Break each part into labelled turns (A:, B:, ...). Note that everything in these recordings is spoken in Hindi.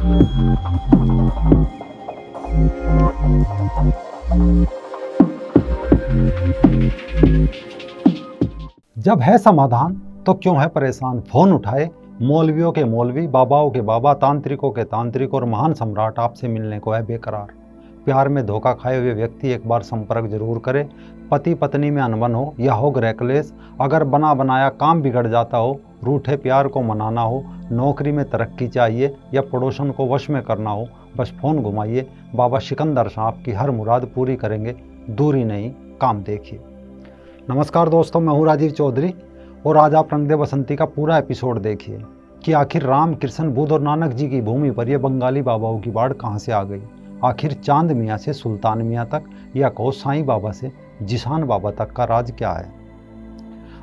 A: जब है समाधान तो क्यों है परेशान। फोन उठाए, मौलवियों के मौलवी, बाबाओं के बाबा, तांत्रिकों के तांत्रिक और महान सम्राट आपसे मिलने को है बेकरार। प्यार में धोखा खाए हुए व्यक्ति एक बार संपर्क जरूर करे। पति पत्नी में अनबन हो या हो गृह क्लेश, अगर बना बनाया काम बिगड़ जाता हो, रूठे प्यार को मनाना हो, नौकरी में तरक्की चाहिए या पड़ोसन को वश में करना हो, बस फोन घुमाइए। बाबा सिकंदर शाह आपकी हर मुराद पूरी करेंगे। दूरी नहीं, काम देखिए। नमस्कार दोस्तों, मैं हूँ राजीव चौधरी और आज आप रंग दे बसंती का पूरा एपिसोड देखिए कि आखिर राम, कृष्ण, बुद्ध और नानक जी की भूमि पर यह बंगाली बाबाओं की बाढ़ कहाँ से आ गई। आखिर चांद मियाँ से सुल्तान मियाँ तक या कहो साईं बाबा से जिशान बाबा तक का राज क्या है।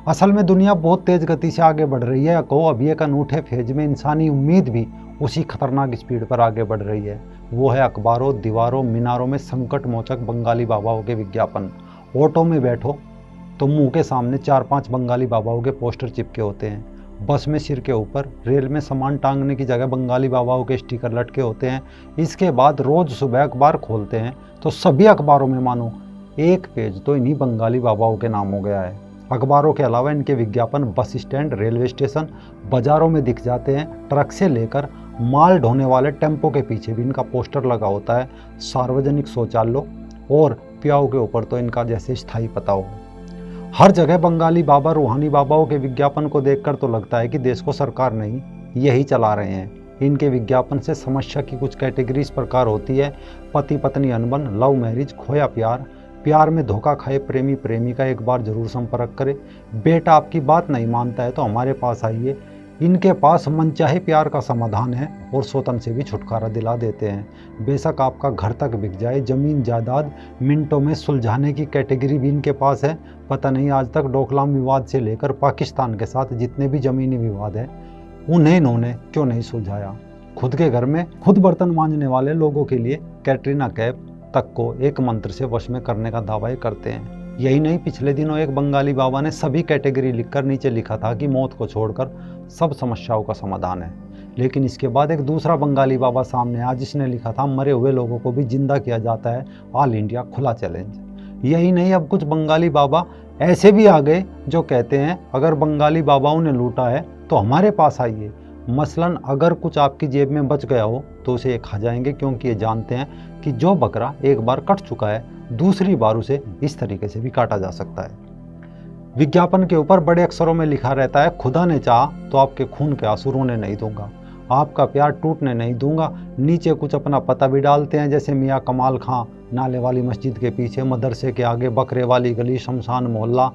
A: असल में दुनिया बहुत तेज गति से आगे बढ़ रही है या कहो अभी एक अनूठे फेज में इंसानी उम्मीद भी उसी खतरनाक स्पीड पर आगे बढ़ रही है। वो है अखबारों, दीवारों, मीनारों में संकट मोचक बंगाली बाबाओं के विज्ञापन। ऑटो में बैठो तो मुंह के सामने 4-5 बंगाली बाबाओं के पोस्टर चिपके होते हैं। बस में सिर के ऊपर, रेल में सामान टांगने की जगह बंगाली बाबाओं के स्टिकर लटके होते हैं। इसके बाद रोज सुबह अखबार खोलते हैं तो सभी अखबारों में मानो एक पेज तो इन्हीं बंगाली बाबाओं के नाम हो गया है। अखबारों के अलावा इनके विज्ञापन बस स्टैंड, रेलवे स्टेशन, बाजारों में दिख जाते हैं। ट्रक से लेकर माल ढोने वाले टेम्पो के पीछे भी इनका पोस्टर लगा होता है। सार्वजनिक शौचालयों और प्याऊ के ऊपर तो इनका जैसे स्थायी पता हो। हर जगह बंगाली बाबा, रूहानी बाबाओं के विज्ञापन को देखकर तो लगता है कि देश को सरकार नहीं, यही चला रहे हैं। इनके विज्ञापन से समस्या की कुछ कैटेगरी इस प्रकार होती है: पति पत्नी अनबन, लव मैरिज, खोया प्यार, प्यार में धोखा खाए प्रेमी प्रेमिका एक बार जरूर संपर्क करे, बेटा आपकी बात नहीं मानता है तो हमारे पास आइए। इनके पास मनचाहे प्यार का समाधान है और स्वतन से भी छुटकारा दिला देते हैं। बेशक आपका घर तक बिक जाए, जमीन जायदाद मिनटों में सुलझाने की कैटेगरी भी इनके पास है। पता नहीं आज तक डोकलाम विवाद से लेकर पाकिस्तान के साथ जितने भी जमीनी विवाद हैं उन्हें इन्होंने क्यों नहीं सुलझाया। खुद के घर में खुद बर्तन मांजने वाले लोगों के लिए कैटरीना कैफ तक को एक मंत्र से वश में करने का दावा करते हैं। यही नहीं, पिछले दिनों एक बंगाली बाबा ने सभी कैटेगरी लिखकर नीचे लिखा था कि मौत को छोड़कर सब समस्याओं का समाधान है। लेकिन इसके बाद एक दूसरा बंगाली बाबा सामने आया जिसने लिखा था मरे हुए लोगों को भी जिंदा किया जाता है, ऑल इंडिया खुला चैलेंज। यही नहीं, अब कुछ बंगाली बाबा ऐसे भी आ गए जो कहते हैं अगर बंगाली बाबाओं ने लूटा है तो हमारे पास आइए। मसलन अगर कुछ आपकी जेब में बच गया हो तो उसे ये खा जाएंगे, क्योंकि ये जानते हैं कि जो बकरा एक बार कट चुका है दूसरी बार उसे इस तरीके से भी काटा जा सकता है। विज्ञापन के ऊपर बड़े अक्षरों में लिखा रहता है खुदा ने चाहा तो आपके खून के आंसू रोने नहीं दूंगा, आपका प्यार टूटने नहीं दूंगा। नीचे कुछ अपना पता भी डालते हैं, जैसे मियाँ कमाल खां, नाले वाली मस्जिद के पीछे, मदरसे के आगे, बकरे वाली गली, शमशान मोहल्ला।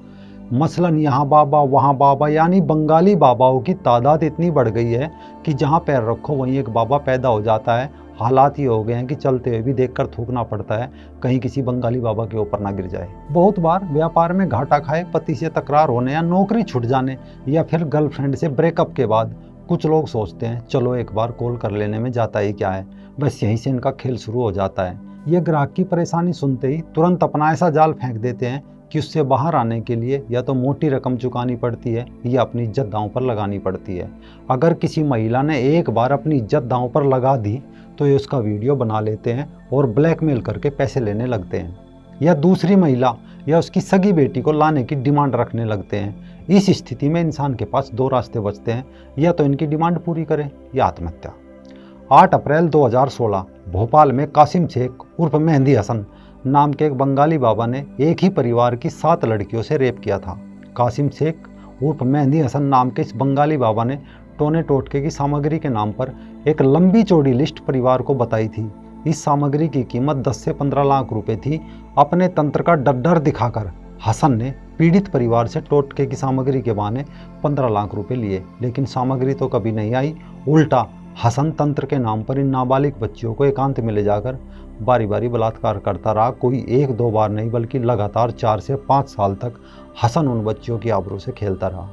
A: मसलन यहाँ बाबा वहाँ बाबा, यानी बंगाली बाबाओं की तादाद इतनी बढ़ गई है कि जहाँ पैर रखो वहीं एक बाबा पैदा हो जाता है। हालात ये हो गए हैं कि चलते हुए भी देखकर थूकना पड़ता है कहीं किसी बंगाली बाबा के ऊपर ना गिर जाए। बहुत बार व्यापार में घाटा खाए, पति से तकरार होने या नौकरी छूट जाने या फिर गर्लफ्रेंड से ब्रेकअप के बाद कुछ लोग सोचते हैं चलो एक बार कॉल कर लेने में जाता ही क्या है, बस यहीं से इनका खेल शुरू हो जाता है। ये ग्राहक की परेशानी सुनते ही तुरंत अपना ऐसा जाल फेंक देते हैं कि उससे बाहर आने के लिए या तो मोटी रकम चुकानी पड़ती है या अपनी इज्जत दांव पर लगानी पड़ती है। अगर किसी महिला ने एक बार अपनी इज्जत दांव पर लगा दी तो ये उसका वीडियो बना लेते हैं और ब्लैकमेल करके पैसे लेने लगते हैं, या दूसरी महिला या उसकी सगी बेटी को लाने की डिमांड रखने लगते हैं। इस स्थिति में इंसान के पास दो रास्ते बचते हैं, या तो इनकी डिमांड पूरी करें या आत्महत्या। 8 अप्रैल 2016 भोपाल में कासिम शेख उर्फ मेहंदी हसन नाम के एक बंगाली बाबा ने एक ही परिवार की 7 लड़कियों से रेप किया था। कासिम शेख उर्फ मेहंदी हसन नाम के इस बंगाली बाबा ने टोने टोटके की सामग्री के नाम पर एक लंबी चौड़ी लिस्ट परिवार को बताई थी। इस सामग्री की कीमत 10 से 15 लाख रुपए थी। अपने तंत्र का डर दिखाकर हसन ने पीड़ित परिवार से टोटके की सामग्री के बहाने 15 लाख रुपए लिए, लेकिन सामग्री तो कभी नहीं आई। उल्टा हसन तंत्र के नाम पर इन नाबालिग बच्चियों को एकांत में ले जाकर बारी बारी बलात्कार करता रहा। कोई 1-2 बार नहीं बल्कि लगातार 4 से 5 साल तक हसन उन बच्चियों की आबरू से खेलता रहा।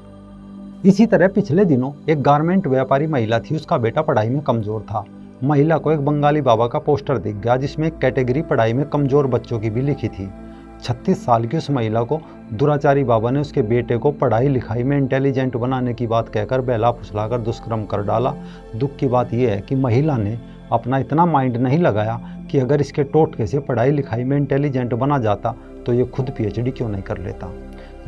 A: इसी तरह पिछले दिनों एक गारमेंट व्यापारी महिला थी, उसका बेटा पढ़ाई में कमजोर था। महिला को एक बंगाली बाबा का पोस्टर दिख गया जिसमें एक कैटेगरी पढ़ाई में कमजोर बच्चों की भी लिखी थी। 36 साल की उस महिला को दुराचारी बाबा ने उसके बेटे को पढ़ाई लिखाई में इंटेलिजेंट बनाने की बात कहकर बहला फुसलाकर दुष्कर्म कर डाला। दुख की बात यह है कि महिला ने अपना इतना माइंड नहीं लगाया कि अगर इसके टोटके से पढ़ाई लिखाई में इंटेलिजेंट बना जाता तो ये खुद पीएचडी क्यों नहीं कर लेता।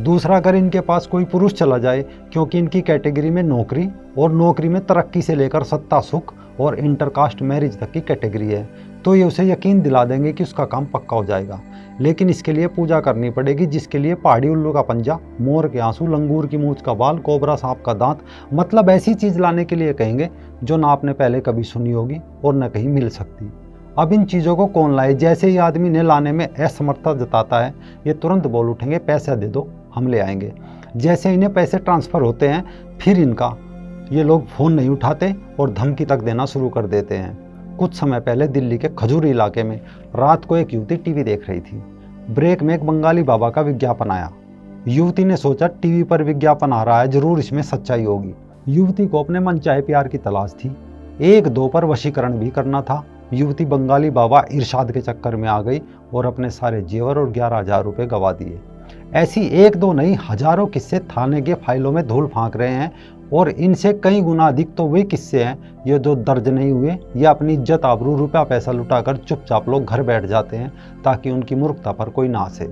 A: दूसरा, अगर इनके पास कोई पुरुष चला जाए, क्योंकि इनकी कैटेगरी में नौकरी और नौकरी में तरक्की से लेकर सत्ता सुख और इंटरकास्ट मैरिज तक की कैटेगरी है, तो ये उसे यकीन दिला देंगे कि उसका काम पक्का हो जाएगा। लेकिन इसके लिए पूजा करनी पड़ेगी, जिसके लिए पहाड़ी उल्लू का पंजा, मोर के आंसू, लंगूर की मूंछ का बाल, कोबरा सांप का दांत, मतलब ऐसी चीज़ लाने के लिए कहेंगे जो ना आपने पहले कभी सुनी होगी और न कहीं मिल सकती। अब इन चीज़ों को कौन लाए? जैसे ही आदमी ने लाने में असमर्थता जताता है, ये तुरंत बोल उठेंगे पैसा दे दो, हम ले आएंगे। जैसे इन्हें पैसे ट्रांसफ़र होते हैं, फिर इनका ये लोग फ़ोन नहीं उठाते और धमकी तक देना शुरू कर देते हैं। कुछ समय पहले दिल्ली के खजूरी इलाके में रात को एक युवती टीवी देख रही थी। ब्रेक में एक बंगाली बाबा का विज्ञापन आया। युवती ने सोचा टीवी पर विज्ञापन आ रहा है, जरूर इसमें सच्चाई होगी। युवती को अपने मनचाहे प्यार की तलाश थी, एक दो पर वशीकरण भी करना था। युवती बंगाली बाबा इरशाद के चक्कर में आ गई और अपने सारे जेवर और 11,000 रुपये गंवा दिए। ऐसी एक दो नहीं, हजारों किस्से थाने के फाइलों में धूल फांक रहे हैं और इनसे कई गुना अधिक तो वे किस्से हैं ये जो दर्ज नहीं हुए या अपनी इज्जत आबरू रुपया पैसा लुटाकर चुपचाप लोग घर बैठ जाते हैं ताकि उनकी मूर्खता पर कोई ना हंसे।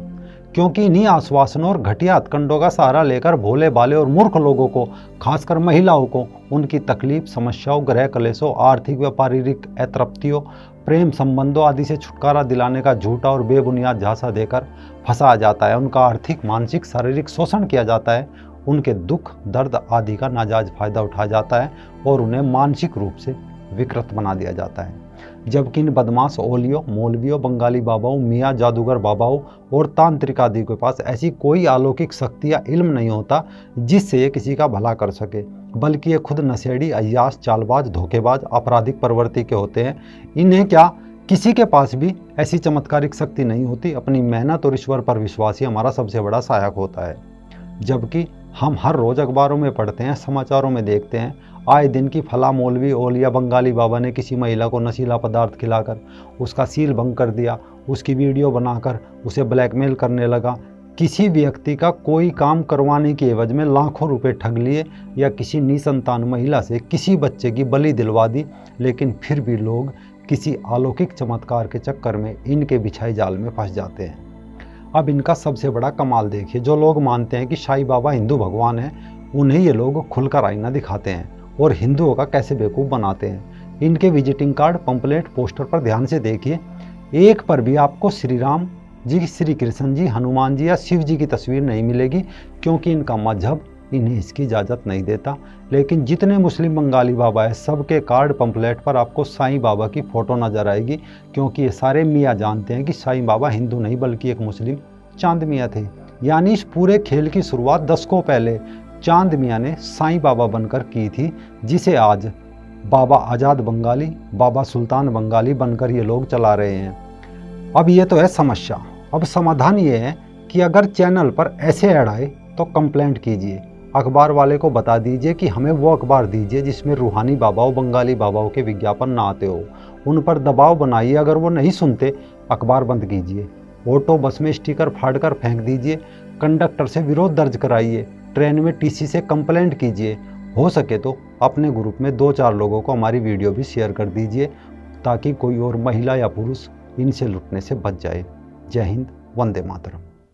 A: क्योंकि इन्हीं आश्वासनों और घटिया हथकंडों का सहारा लेकर भोले भाले और मूर्ख लोगों को, खासकर महिलाओं को, उनकी तकलीफ, समस्याओं, गृह कलेशों, आर्थिक व शारीरिक अतृप्तियों, प्रेम संबंधों आदि से छुटकारा दिलाने का झूठा और बेबुनियाद झांसा देकर फंसाया जाता है। उनका आर्थिक, मानसिक, शारीरिक शोषण किया जाता है। उनके दुख, दर्द आदि का नाजायज फायदा उठाया जाता है और उन्हें मानसिक रूप से विकृत बना दिया जाता है। जबकि इन बदमाश ओलियों, मौलवियों, बंगाली बाबाओं, मियाँ जादूगर बाबाओं और तांत्रिक आदि के पास ऐसी कोई अलौकिक शक्ति या इल्म नहीं होता जिससे ये किसी का भला कर सके, बल्कि ये खुद नशेड़ी, अय्याश, चालबाज, धोखेबाज, आपराधिक प्रवृत्ति के होते हैं। इन्हें क्या, किसी के पास भी ऐसी चमत्कारिक शक्ति नहीं होती। अपनी मेहनत और ईश्वर पर विश्वास ही हमारा सबसे बड़ा सहायक होता है। जबकि हम हर रोज़ अखबारों में पढ़ते हैं, समाचारों में देखते हैं, आए दिन की फला मौलवी, ओलिया, बंगाली बाबा ने किसी महिला को नशीला पदार्थ खिलाकर उसका सील भंग कर दिया, उसकी वीडियो बनाकर उसे ब्लैकमेल करने लगा, किसी व्यक्ति का कोई काम करवाने के एवज में लाखों रुपए ठग लिए, या किसी निसंतान महिला से किसी बच्चे की बलि दिलवा दी। लेकिन फिर भी लोग किसी अलौकिक चमत्कार के चक्कर में इनके बिछाई जाल में फंस जाते हैं। अब इनका सबसे बड़ा कमाल देखिए, जो लोग मानते हैं कि साईं बाबा हिंदू भगवान हैं, उन्हें ये लोग खुलकर आईना दिखाते हैं और हिंदुओं का कैसे बेवकूफ़ बनाते हैं। इनके विजिटिंग कार्ड, पंपलेट, पोस्टर पर ध्यान से देखिए, एक पर भी आपको श्री राम जी, श्री कृष्ण जी, हनुमान जी या शिव जी की तस्वीर नहीं मिलेगी, क्योंकि इनका मजहब इन्हें इसकी इजाज़त नहीं देता। लेकिन जितने मुस्लिम बंगाली बाबा हैं, सबके कार्ड, पंपलेट पर आपको साईं बाबा की फ़ोटो नज़र आएगी, क्योंकि ये सारे मियाँ जानते हैं कि साईं बाबा हिंदू नहीं बल्कि एक मुस्लिम चांद मियाँ थे। यानी इस पूरे खेल की शुरुआत दशकों पहले चांद मियाँ ने साईं बाबा बनकर की थी, जिसे आज बाबा आज़ाद बंगाली, बाबा सुल्तान बंगाली बनकर ये लोग चला रहे हैं। अब ये तो है समस्या। अब समाधान ये है कि अगर चैनल पर ऐसे ऐड आए तो कंप्लेंट कीजिए, अखबार वाले को बता दीजिए कि हमें वो अखबार दीजिए जिसमें रूहानी बाबाओं, बंगाली बाबाओं के विज्ञापन ना आते हो। उन पर दबाव बनाइए, अगर वो नहीं सुनते अखबार बंद कीजिए। ऑटो बस में स्टिकर फाड़कर फेंक दीजिए, कंडक्टर से विरोध दर्ज कराइए, ट्रेन में टीसी से कंप्लेंट कीजिए। हो सके तो अपने ग्रुप में 2-4 लोगों को हमारी वीडियो भी शेयर कर दीजिए, ताकि कोई और महिला या पुरुष इनसे लुटने से बच जाए। जय हिंद, वंदे मातरम।